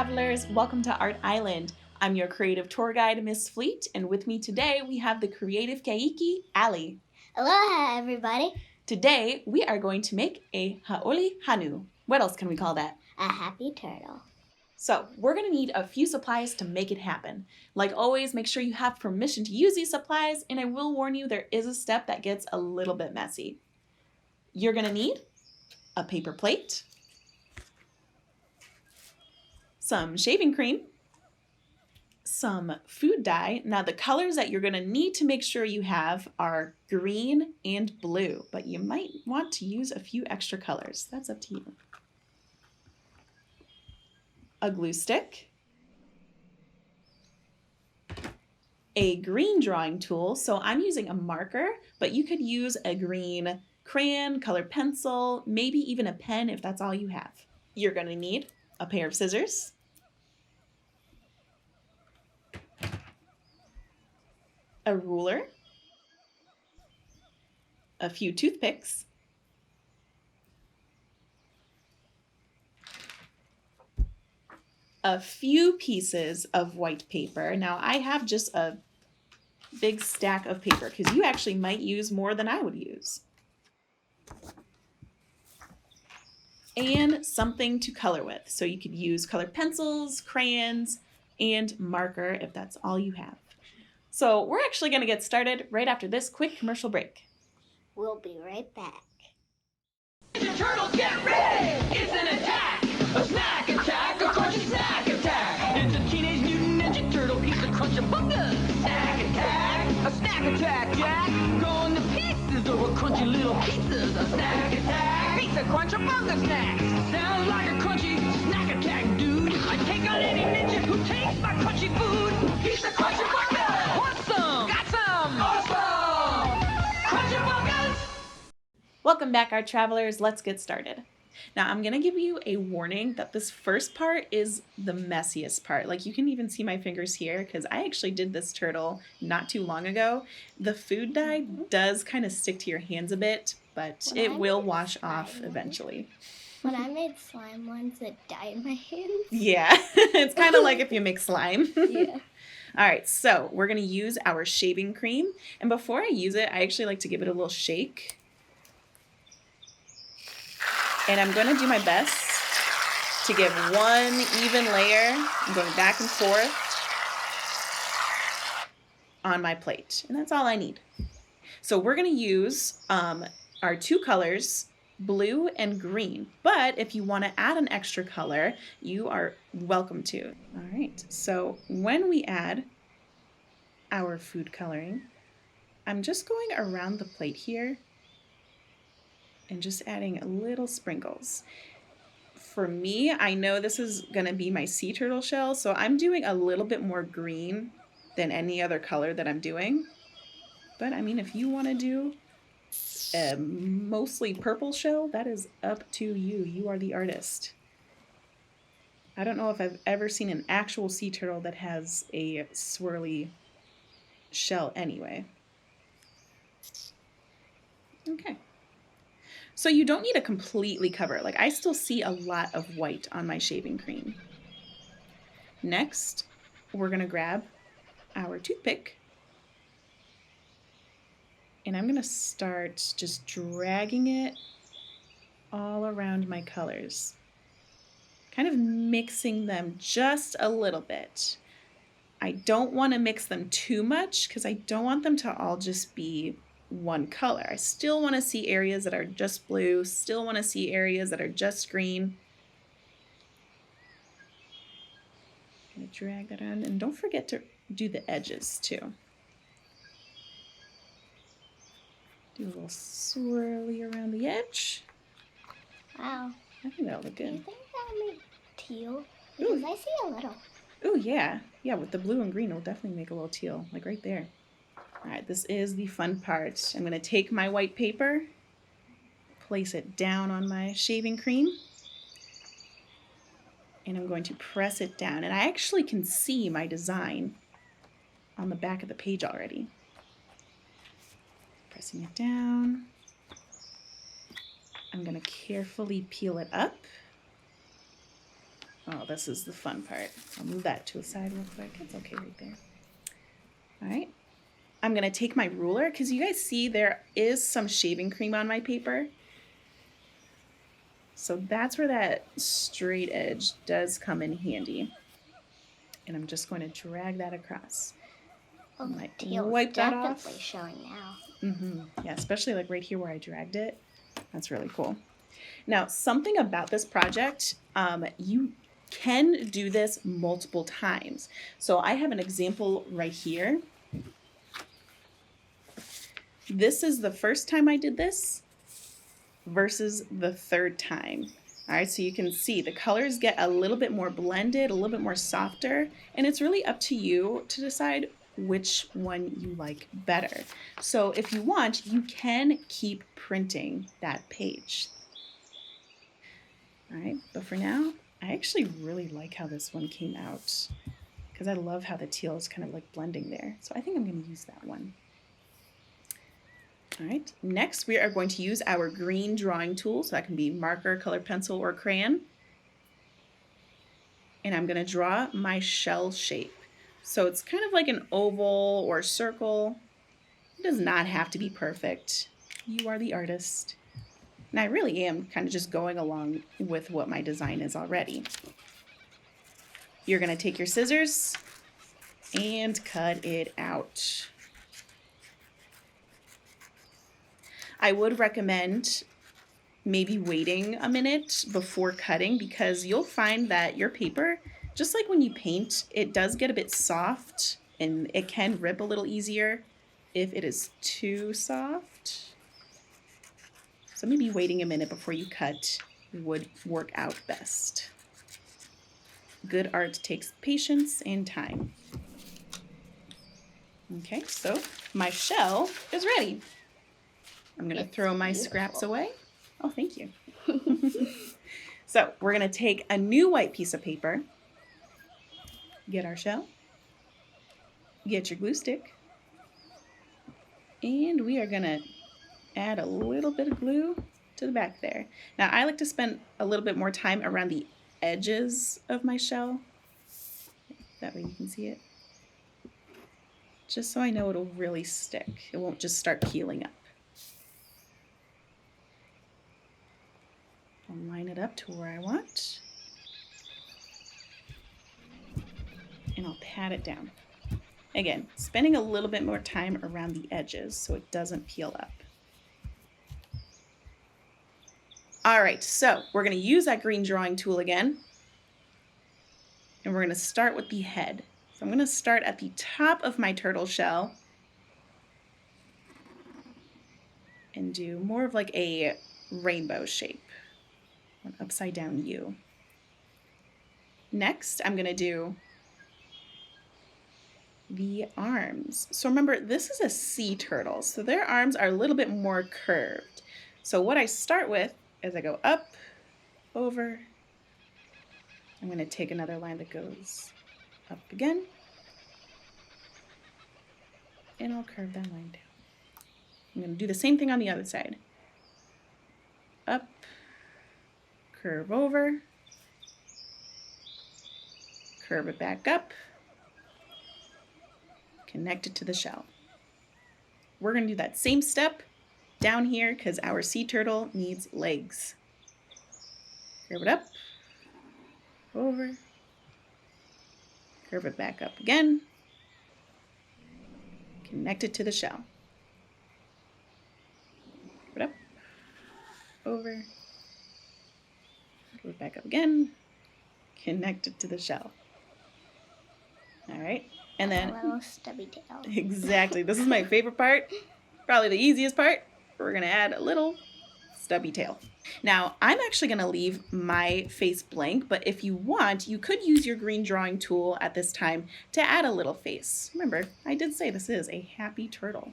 travelers, welcome to Art Island. I'm your creative tour guide, Miss Fleet, and with me today we have the Creative Keiki Allie. Aloha, everybody. Today we are going to make a Hou'oli Honu. What else can we call that? A happy turtle. So we're going to need a few supplies to make it happen. Like always, make sure you have permission to use these supplies, and I will warn you there is a step that gets a little bit messy. You're going to need a paper plate, some shaving cream, some food dye. Now the colors that you're going to need to make sure you have are green and blue, but you might want to use a few extra colors. That's up to you. A glue stick, a green drawing tool. So I'm using a marker, but you could use a green crayon, colored pencil, maybe even a pen if that's all you have. You're going to need a pair of scissors, a ruler, a few toothpicks, a few pieces of white paper. Now I have just a big stack of paper because you actually might use more than I would use. And something to color with. So you could use colored pencils, crayons, and marker if that's all you have. So we're actually going to get started right after this quick commercial break. We'll be right back. Ninja Turtles, get ready! It's an attack! A snack attack! A crunchy snack attack! It's a Teenage Mutant Ninja Turtle pizza crunch-a-bunga! Snack attack! A snack attack, Jack! Going to pieces over crunchy little pizzas! A snack attack! Pizza crunch-a-bunga snacks! Sounds like a crunchy snack attack, dude! I take on any ninja who takes my crunchy food! Pizza crunch-a-bunga! Want some? Got some! Awesome! Crunch-a-bungas! Welcome back, Art Travelers. Let's get started. Now I'm going to give you a warning that this first part is the messiest part. Like you can even see my fingers here because I actually did this turtle not too long ago. The food dye does kind of stick to your hands a bit, but it will wash off eventually. When I made slime once, it dyed my hands. Yeah, it's kind of like if you mix slime. Yeah. All right, so we're going to use our shaving cream. And before I use it, I actually like to give it a little shake. And I'm going to do my best to give one even layer. I'm going back and forth on my plate. And that's all I need. So we're going to use our two colors, blue and green. But if you want to add an extra color, you are welcome to. All right, so when we add our food coloring, I'm just going around the plate here and just adding little sprinkles. For me, I know this is going to be my sea turtle shell, so I'm doing a little bit more green than any other color that I'm doing. But I mean, if you want to do a mostly purple shell, that is up to you. You are the artist. I don't know if I've ever seen an actual sea turtle that has a swirly shell anyway. Okay. So you don't need to completely cover it. Like I still see a lot of white on my shaving cream. Next, we're going to grab our toothpick. And I'm going to start just dragging it all around my colors. Kind of mixing them just a little bit. I don't want to mix them too much because I don't want them to all just be one color. I still want to see areas that are just blue, still want to see areas that are just green. I'm going to drag that around, and don't forget to do the edges too. Do a little swirly around the edge. Wow. I think that'll look Do you good. think that'll make teal? Because Ooh. I see a little. Oh yeah. Yeah, with the blue and green, it'll definitely make a little teal, like right there. All right, this is the fun part. I'm going to take my white paper, place it down on my shaving cream, and I'm going to press it down. And I actually can see my design on the back of the page already. Pressing it down. I'm going to carefully peel it up. Oh, this is the fun part. I'll move that to a side real quick. It's okay right there. All right. I'm going to take my ruler because you guys see there is some shaving cream on my paper. So that's where that straight edge does come in handy. And I'm just going to drag that across. Oh, the Might tail's wipe that definitely off. showing now. Yeah, especially like right here where I dragged it. That's really cool. Now, something about this project, you can do this multiple times. So I have an example right here. This is the first time I did this versus the third time. All right, so you can see the colors get a little bit more blended, a little bit more softer, and it's really up to you to decide which one you like better. So if you want, you can keep printing that page. All right, but for now, I actually really like how this one came out because I love how the teal is kind of like blending there. So I think I'm going to use that one. All right, next we are going to use our green drawing tool. So that can be marker, colored pencil, or crayon. And I'm going to draw my shell shape. So it's kind of like an oval or circle. It does not have to be perfect. You are the artist. And I really am kind of just going along with what my design is already. You're going to take your scissors and cut it out. I would recommend maybe waiting a minute before cutting because you'll find that your paper, just like when you paint, it does get a bit soft and it can rip a little easier if it is too soft. So maybe waiting a minute before you cut would work out best. Good art takes patience and time. Okay, so my shell is ready. I'm going to throw my scraps away. Oh, thank you. So we're going to take a new white piece of paper, get our shell, get your glue stick, and we are going to add a little bit of glue to the back there. Now I like to spend a little bit more time around the edges of my shell. That way you can see it. Just so I know it'll really stick. It won't just start peeling up. I'll line it up to where I want. And I'll pat it down. Again, spending a little bit more time around the edges so it doesn't peel up. All right, so we're going to use that green drawing tool again. And we're going to start with the head. So I'm going to start at the top of my turtle shell and do more of like a rainbow shape, an upside down U. Next, I'm going to do the arms. So remember, this is a sea turtle, so their arms are a little bit more curved. So what I start with is I go up, over. I'm going to take another line that goes up again, and I'll curve that line down. I'm going to do the same thing on the other side. Up, curve over, curve it back up, connect it to the shell. We're going to do that same step down here because our sea turtle needs legs. Curve it up, over, curve it back up again, connect it to the shell. Curve it up, over, curve it back up again, connect it to the shell. All right, and then A little stubby tail. exactly, this is my favorite part, probably the easiest part. We're gonna add a little stubby tail. Now, I'm actually gonna leave my face blank, but if you want, you could use your green drawing tool at this time to add a little face. Remember, I did say this is a happy turtle.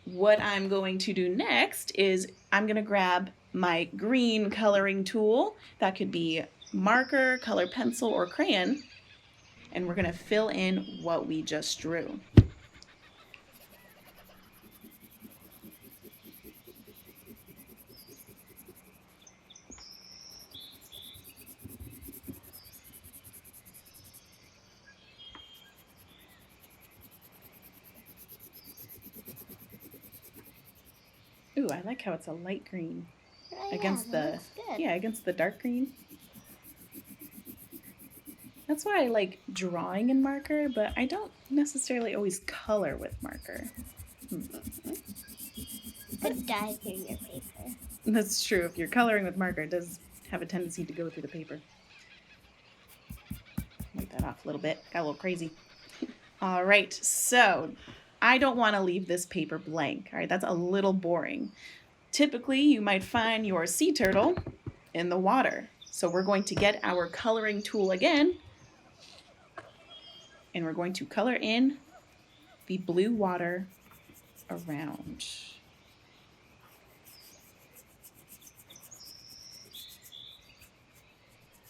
What I'm going to do next is I'm gonna grab my green coloring tool. That could be marker, color pencil, or crayon, and we're gonna fill in what we just drew. Ooh, I like how it's a light green Oh, against yeah, that the looks good. yeah, against the dark green. That's why I like drawing in marker, but I don't necessarily always color with marker. Could dye through your paper. That's true. If you're coloring with marker, it does have a tendency to go through the paper. Wipe that off a little bit. Got a little crazy. All right, so I don't want to leave this paper blank. All right, that's a little boring. Typically, you might find your sea turtle in the water. So we're going to get our coloring tool again, and we're going to color in the blue water around.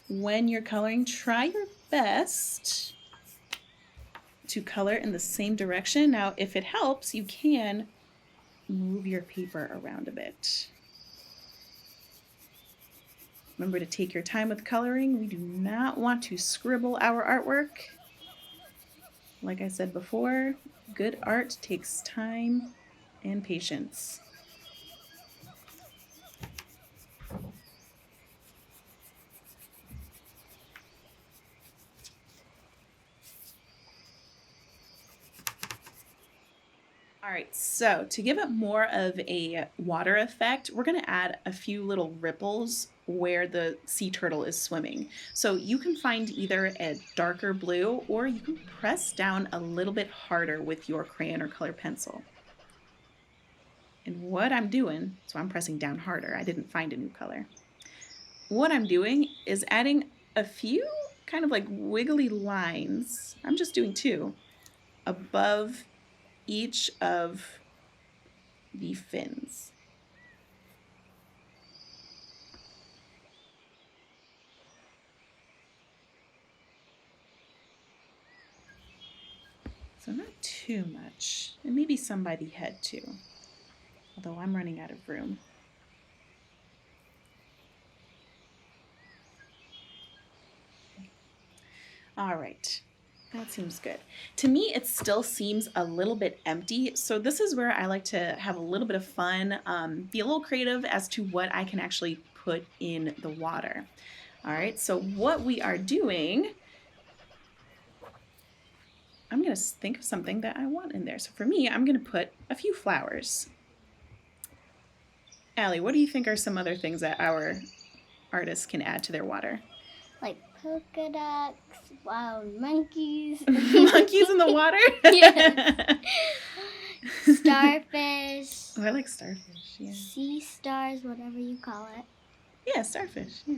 When you're coloring, try your best to color in the same direction. Now, if it helps, you can move your paper around a bit. Remember to take your time with coloring. We do not want to scribble our artwork. Like I said before, good art takes time and patience. All right, so to give it more of a water effect, we're gonna add a few little ripples where the sea turtle is swimming. So you can find either a darker blue or you can press down a little bit harder with your crayon or color pencil. And what I'm doing, so I'm pressing down harder, I didn't find a new color. What I'm doing is adding a few kind of like wiggly lines, I'm just doing two, above each of the fins. So not too much, and maybe some by the head too, although I'm running out of room. All right. That seems good. To me, it still seems a little bit empty. So this is where I like to have a little bit of fun, be a little creative as to what I can actually put in the water. All right, so what we are doing, I'm gonna think of something that I want in there. So for me, I'm gonna put a few flowers. Allie, what do you think are some other things that our artists can add to their water? Like polka dots, wild monkeys. Monkeys in the water? Yes. Starfish. Oh, I like starfish, yeah. Sea stars, whatever you call it. Yeah, starfish, yeah.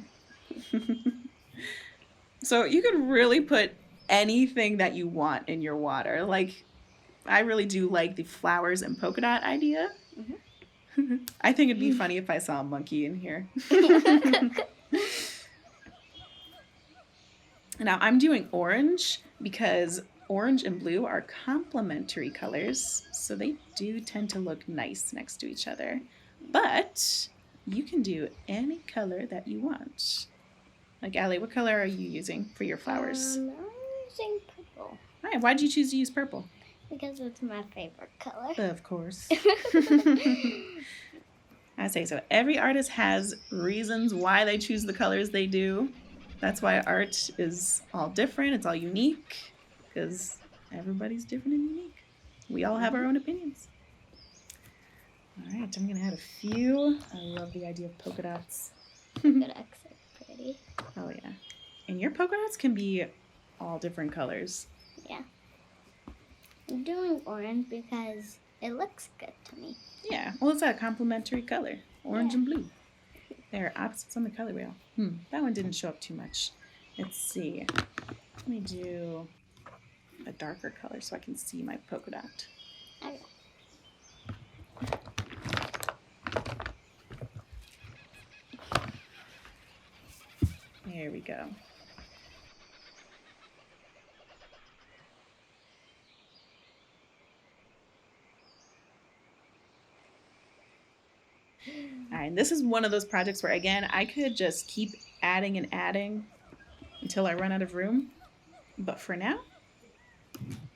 So you could really put anything that you want in your water. Like, I really do like the flowers and polka dot idea. Mm-hmm. I think it'd be funny if I saw a monkey in here. Now I'm doing orange because orange and blue are complementary colors, so they do tend to look nice next to each other. But you can do any color that you want. Like, Allie, what color are you using for your flowers? I'm using purple. All right, why'd you choose to use purple? Because it's my favorite color. Of course. I say so. Every artist has reasons why they choose the colors they do. That's why art is all different. It's all unique because everybody's different and unique. We all have our own opinions. All right, I'm going to add a few. I love the idea of polka dots. Polka dots are pretty. Oh, yeah. And your polka dots can be all different colors. Yeah. I'm doing orange because it looks good to me. Yeah, well, it's a complementary color, orange Yeah. and blue. They're opposites on the color wheel. That one didn't show up too much. Let's see. Let me do a darker color so I can see my polka dot. Okay. There we go. All right, and this is one of those projects where, again, I could just keep adding and adding until I run out of room. But for now,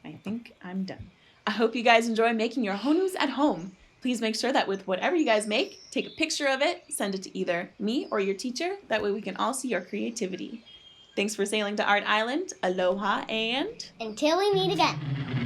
I think I'm done. I hope you guys enjoy making your honus at home. Please Please make sure that with whatever you guys make, take a picture of it, send it to either me or your teacher. That way we can all see your creativity. Thanks for sailing to Art Island. Aloha and... Until we meet again.